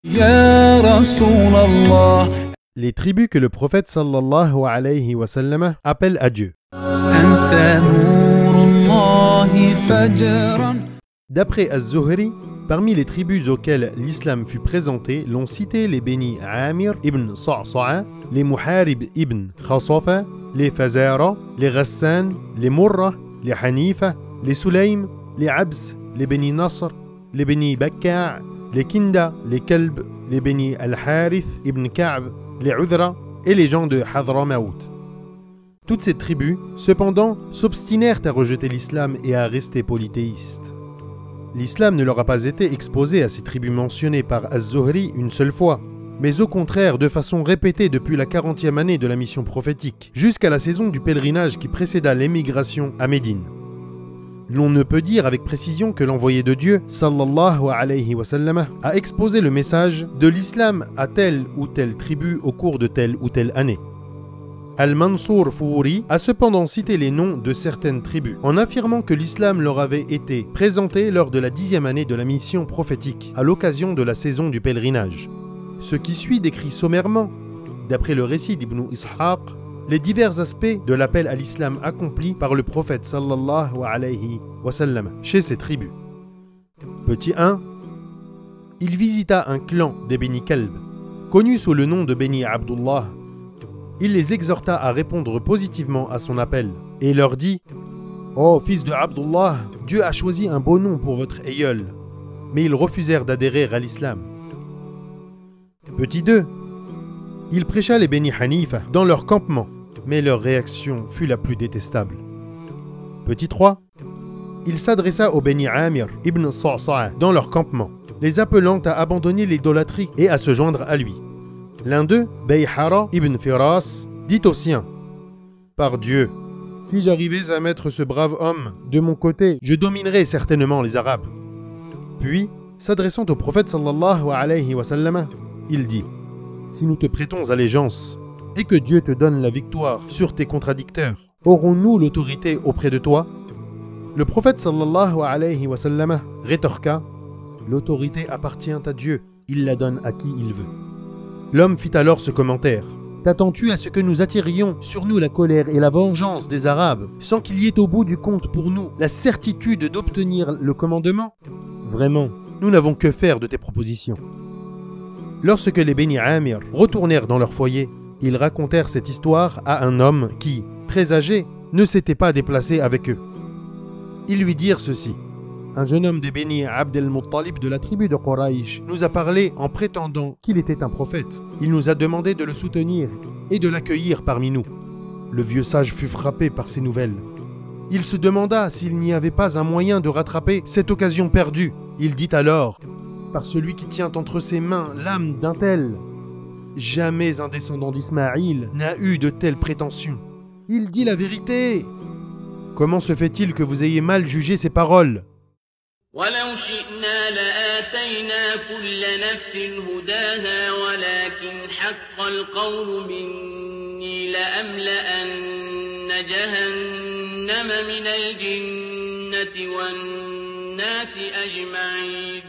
Ya Rasulallah. Les tribus que le prophète sallallahu alayhi wa sallam appelle à Dieu. Anta nurullahi fajran. D'après Az-Zuhri, parmi les tribus auxquelles l'islam fut présenté, l'ont cité les Beni Amir ibn Sa'sa'a, les Muharib ibn Khasafa, les Fazara, les Ghassan, les Murra, les Hanifa, les Sulaym, les Abs, les Beni Nasr, les Beni Bakka', les Kinda, les Kalb, les Beni Al-Harith ibn Ka'b, les Udhra et les gens de Hadramaout. Toutes ces tribus, cependant, s'obstinèrent à rejeter l'islam et à rester polythéistes. L'islam ne leur a pas été exposé à ces tribus mentionnées par Az-Zuhri une seule fois, mais au contraire de façon répétée depuis la 40e année de la mission prophétique, jusqu'à la saison du pèlerinage qui précéda l'émigration à Médine. L'on ne peut dire avec précision que l'envoyé de Dieu, sallallahu alayhi wa sallam, a exposé le message de l'islam à telle ou telle tribu au cours de telle ou telle année. Al-Mansour Fouri a cependant cité les noms de certaines tribus, en affirmant que l'islam leur avait été présenté lors de la 10e année de la mission prophétique, à l'occasion de la saison du pèlerinage. Ce qui suit décrit sommairement, d'après le récit d'Ibn Ishaq, les divers aspects de l'appel à l'islam accompli par le prophète sallallahu alayhi wa sallam chez ces tribus. Petit 1. Il visita un clan des Beni Kalb, connu sous le nom de Beni Abdullah. Il les exhorta à répondre positivement à son appel et leur dit « Ô fils de Abdullah, Dieu a choisi un beau nom pour votre aïeul. » Mais ils refusèrent d'adhérer à l'islam. Petit 2. Il prêcha les Beni Hanifa dans leur campement, mais leur réaction fut la plus détestable. Petit 3. Il s'adressa aux Beni Amir ibn Sa'sa'a dans leur campement, les appelant à abandonner l'idolâtrie et à se joindre à lui. L'un d'eux, Bayhara ibn Firas, dit aux siens « Par Dieu, si j'arrivais à mettre ce brave homme de mon côté, je dominerais certainement les Arabes. » Puis, s'adressant au prophète sallallahu alayhi wa sallam, il dit « Si nous te prêtons allégeance et que Dieu te donne la victoire sur tes contradicteurs, aurons-nous l'autorité auprès de toi ?» Le prophète sallallahu alayhi wa sallam rétorqua « L'autorité appartient à Dieu, il la donne à qui il veut. » L'homme fit alors ce commentaire. « T'attends-tu à ce que nous attirions sur nous la colère et la vengeance des Arabes, sans qu'il y ait au bout du compte pour nous la certitude d'obtenir le commandement? Vraiment, nous n'avons que faire de tes propositions. » Lorsque les Beni Amir retournèrent dans leur foyer, ils racontèrent cette histoire à un homme qui, très âgé, ne s'était pas déplacé avec eux. Ils lui dirent ceci. Un jeune homme des Beni Abd el-Muttalib de la tribu de Quraysh nous a parlé en prétendant qu'il était un prophète. Il nous a demandé de le soutenir et de l'accueillir parmi nous. Le vieux sage fut frappé par ces nouvelles. Il se demanda s'il n'y avait pas un moyen de rattraper cette occasion perdue. Il dit alors « Par celui qui tient entre ses mains l'âme d'un tel, jamais un descendant d'Ismaïl n'a eu de telles prétentions. Il dit la vérité. Comment se fait-il que vous ayez mal jugé ses paroles ? ولو شئنا لآتينا كل نفس هداها ولكن حق القول مني لأملأن جهنم من الجنة والناس أجمعين